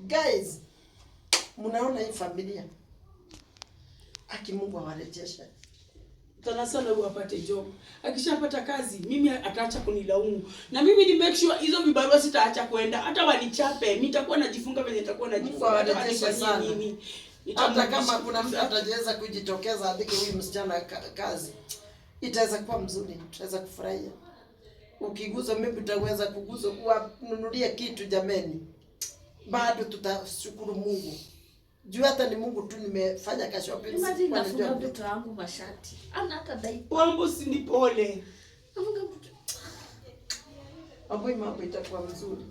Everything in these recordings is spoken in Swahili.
Guys, mnaona hii familia? Aki Mungu awarejeshe. Sana sana apate job. Akishapata kazi, mimi ataacha kunilaumu. Na mimi ni make sure hizo vibarua sitaacha kwenda. Hata wanichape, mimi nitakuwa najifunga venye nitakuwa najifunga. Awarejeshe sana. Hata kama kuna mtu atajeza kujitokeza adike huyu msichana kazi, itaweza kuwa mzuri, tutaweza kufurahia. Ukiguza mimi utaweza kuguza kununulia kitu jameni. Bado tutashukuru Mungu. Juu hata ni Mungu tu nimefanya ka shopping. Imagine nafunga mtoto wangu mashati. Ana hata diaper. Wambo si ni pole. Nafunga mtoto. Hapo mambo itakuwa mzuri.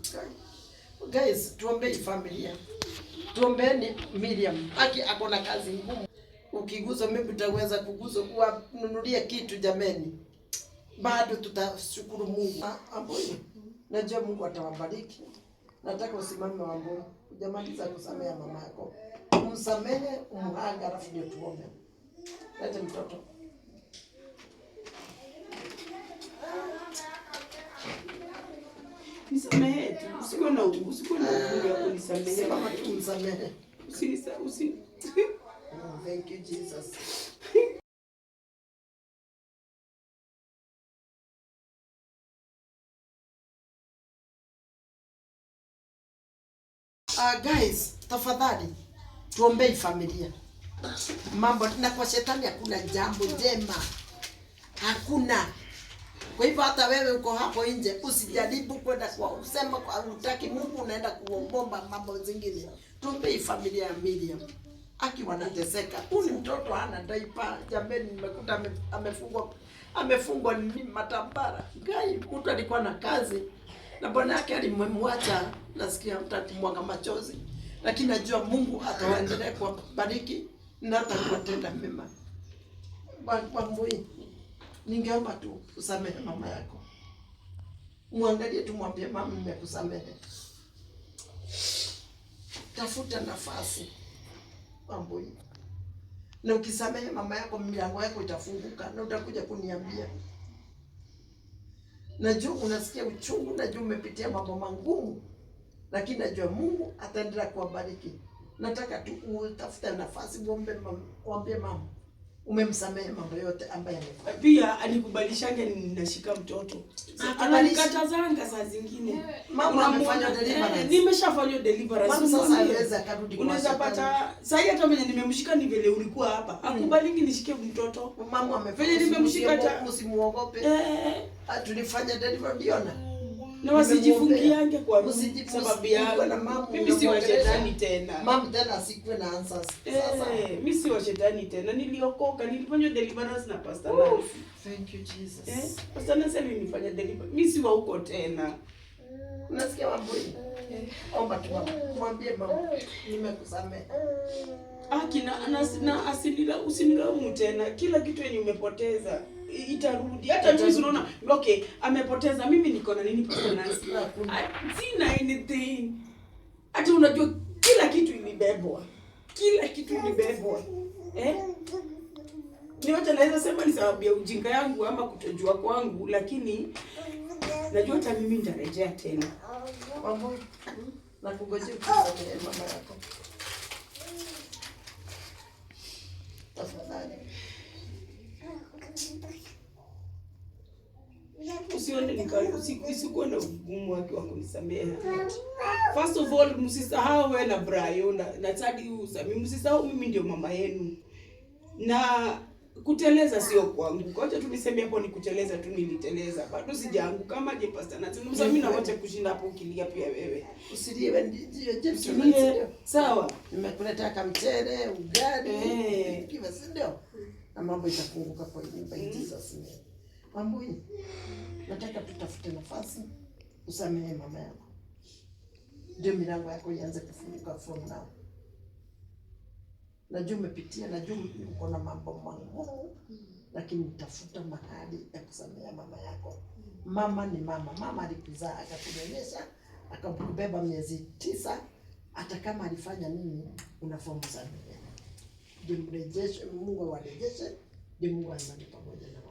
Guys, tuombee familia. Tuombeeni Miriam. Aki akona kazi ngumu. Ukiguza mimi utaweza kuguza kununulia kitu jameni. Bado tutashukuru Mungu. Hapo najua Mungu atawabariki. Nataka usimame wangu. Hujamaliza kusamea mama yako. Umsamehe, umhaga, alafu ndio tuombe. Lete mtoto. Nisamehe tu. Usikuwe na ugumu ya kunisamehe. Mama tu msamehe. Usi. Thank you Jesus. Guys, tafadhali tuombee familia. Mambo na kwa shetani hakuna jambo jema. Hakuna. Kwa hivyo hata wewe uko hapo nje usijaribu kwenda kwa usema kwa utaki Mungu unaenda kuomba mambo zingine. Tuombee familia ya Miriam. Aki wanateseka. Huyu mtoto hana diaper. Jameni nimekuta amefungwa ni matambara. Gai mtu alikuwa na kazi. Na bwana yake alimwacha, nasikia mtakumwaga machozi. Lakini najua Mungu ataendelea kuwabariki na atakuwatenda mema. Bambui, ningeomba tu usamehe mama yako. Muangalie tu mwambie mama nimekusamehe. Tafuta nafasi. Bambui. Na ukisamehe mama yako milango yako itafunguka na utakuja kuniambia. Najua unasikia uchungu, najua umepitia mambo magumu, lakini najua Mungu ataendelea kuwabariki. Nataka tu utafuta nafasi uombe mama. Umemsamehe mambo yote ambaye amefanya. Pia alikubalishange ninashika mtoto. Ananikatazanga saa zingine. Mama amefanya deliverance. Nimeshafanya deliverance. Mama sasa anaweza karudi kwa unaweza pata sasa hata mwenye nimemshika ni vile ulikuwa hapa. Akubalingi nishike mtoto. Mama amefanya nimemshika hata usimuogope. Tulifanya deliverance ndiona. Na wasijifungiange kwa sababu ya mimi si wa shetani tena. Mama tena asikuwe na answers. Sasa mimi si wa shetani tena. Niliokoka, nilifanya deliverance na Pastor Nancy. Thank you Jesus. Pastor Nancy alinifanya deliverance. Mimi si wa huko tena. Unasikia mambo hii? Omba tu mwambie mama nimekusamehe. Na asinila usinilaumu tena. Kila kitu yenye umepoteza itarudi. Hata mimi unaona, okay, amepoteza. Mimi niko na nini Pastor Nancy? Sina anything. Hata unajua kila kitu ilibebwa. Kila kitu ilibebwa. Ni wote naweza sema ni sababu ya ujinga yangu ama kutojua kwangu, lakini najua hata mimi nitarejea tena. Mambo na kungojea kusamehe mama yako. Tafadhali. Usione usikuwa na ugumu wake wa kunisamehe. First of all, msisahau wewe na Brian na Tadi usami. Msisahau mimi ndio mama yenu. Na kuteleza sio kwangu. Acha tu niseme hapo ni kuteleza tu niliteleza. Bado sijaanguka kama je Pastor Nancy. Mimi na wacha kushinda hapo ukilia pia wewe. Usilie ndio sawa. Nimekuletea kamchele, ugali, kiva ndio. Na mambo itafunguka kwa nyumba hii sasa. Mambo hii. Nataka tutafute nafasi usamehe mama yako. Ndio milango yako ianze kufunguka from now. Najua umepitia, najua uko na mambo magumu, lakini tafuta mahali ya kusamehe mama yako. Mama ni mama. Mama alikuzaa, akakunyonyesha, akakubeba miezi 9. Hata kama alifanya nini, unafaa kusamehe. Ndio mrejeshe, Mungu awarejeshe, ndio Mungu aimani pamoja na wao.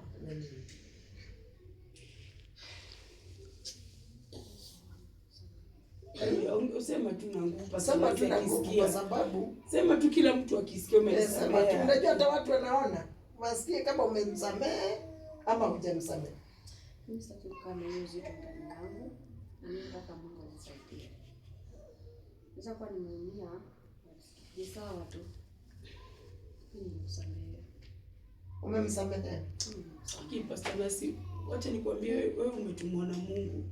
Usema tu na nguvu. Sema tu na nguvu kwa sababu sema tu kila mtu akisikia umemsamehe. Unajua hata watu wanaona. Wasikie kama umemsamehe ama hujamsamehe. Mimi sitaki kukaa na hiyo zito ndani yangu. Na mimi nataka Mungu anisaidie. Sasa kwa nimeumia, ni sawa tu. Mimi nimsamehe. Umemsamehe? Pastor basi, wacha nikwambie wewe umetumwa na Mungu.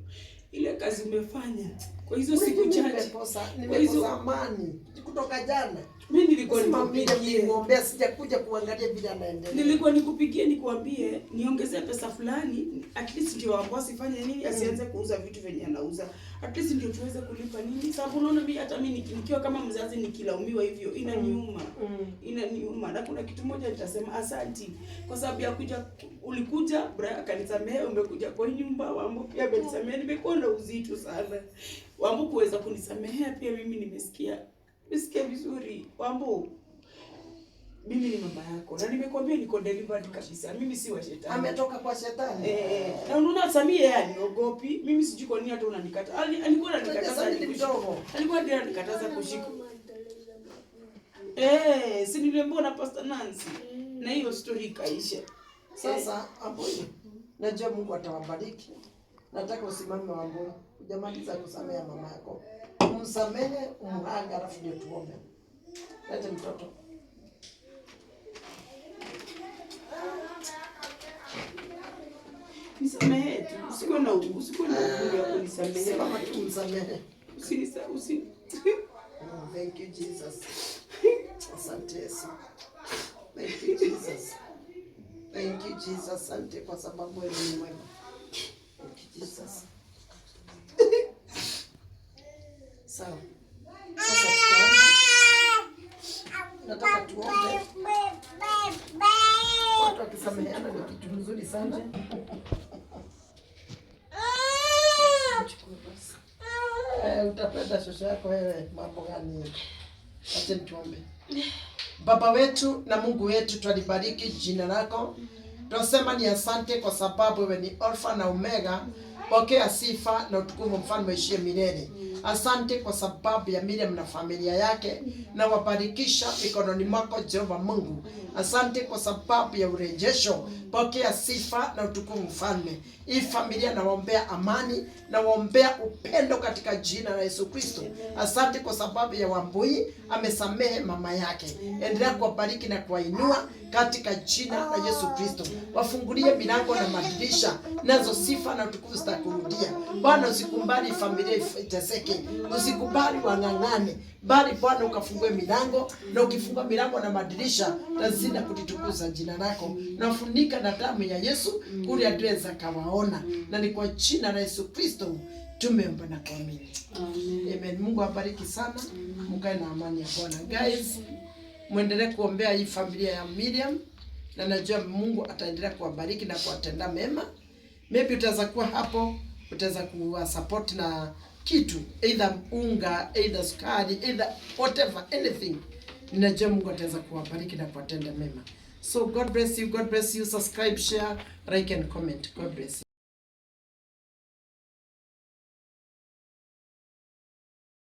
Ile kazi umefanya kwa hizo siku chache. Nimekosa amani kutoka jana. Mimi nilikuwa nikupigie, sijakuja kuangalia vile anaendelea. Nilikuwa nikupigie nikwambie niongezee pesa fulani, at least ndio ambao asifanye nini, asianze kuuza vitu venye anauza. At least ndio tuweze kulipa nini. Sababu unaona mimi hata mimi nikiwa kama mzazi nikilaumiwa hivyo inaniuma. Inaniuma. Na kuna kitu moja nitasema asanti kwa sababu ya ulikuja Brian akanisamehe, umekuja kwa nyumba Wambo pia amenisamehe. Nimekuwa na uzito sana. Wambo kuweza kunisamehea pia mimi nimesikia vizuri. Wambo, mimi ni mama yako na nimekwambia niko delivered kabisa. Mimi si wa shetani. Ametoka kwa shetani. Na unaona Samia yeye aliogopi. Mimi sijui kwa nini hata unanikata. Alikuwa ananikataza kidogo. Alikuwa ndiye ananikataza kushika. Si niliambiwa na Pastor Nancy. Na hiyo story ikaisha. Sasa hapo najua Mungu atawabariki. Nataka usimame Wambo. Hujamaliza kusamehe mama yako. Umsamehe, umhanga alafu ndio tuombe. Lete mtoto. Nisamehe tu. Usikuwe na uvumi ya kunisamehe. Sema tu msamehe. Thank you Jesus. Asante Yesu. Thank you Jesus. Thank you Jesus. Asante kwa sababu wewe ni mwema. Thank you Jesus. Sawa. Sasa tutaomba. Nataka tuombe. Watu wakisameheana ni kitu mzuri sana. Utapenda shosho yako wewe mambo gani? Acha tuombe. Baba wetu na Mungu wetu, twalibariki jina lako. Tunasema ni asante kwa sababu wewe ni Alfa na Omega. Pokea sifa na utukufu mfalme ishie milele. Asante kwa sababu ya Miriam na familia yake, na wabarikisha mikononi mwako Jehova Mungu. Asante kwa sababu ya urejesho. Pokea sifa na utukufu mfalme. Hii familia nawaombea amani, na waombea upendo katika jina la Yesu Kristo. Asante kwa sababu ya Wambui amesamehe mama yake. Endelea kuwabariki na kuwainua katika jina la Yesu Kristo. Wafungulie milango na madirisha, nazo sifa na utukufu zitakurudia. Bwana, usikubali familia iteseke. Usikubali wang'ang'ane, bali Bwana ukafungue milango, na ukifungua milango na madirisha tazina kulitukuza jina lako. Na ufunika na damu ya Yesu kule adresa kawaona, na ni kwa jina la Yesu Kristo tumeomba na kuamini. Amen. Mungu awabariki sana. Mkae na amani ya Bwana. Guys, muendelee kuombea hii familia ya Miriam, na najua Mungu ataendelea kuwabariki na kuwatenda mema. Maybe utaweza kuwa hapo, utaweza kuwa support na kitu, either unga, either sukari, either whatever, anything. Ninajua Mungu ataweza kuwabariki na kuwatenda mema. So God bless you, God bless you. Subscribe, share, like and comment. God bless you.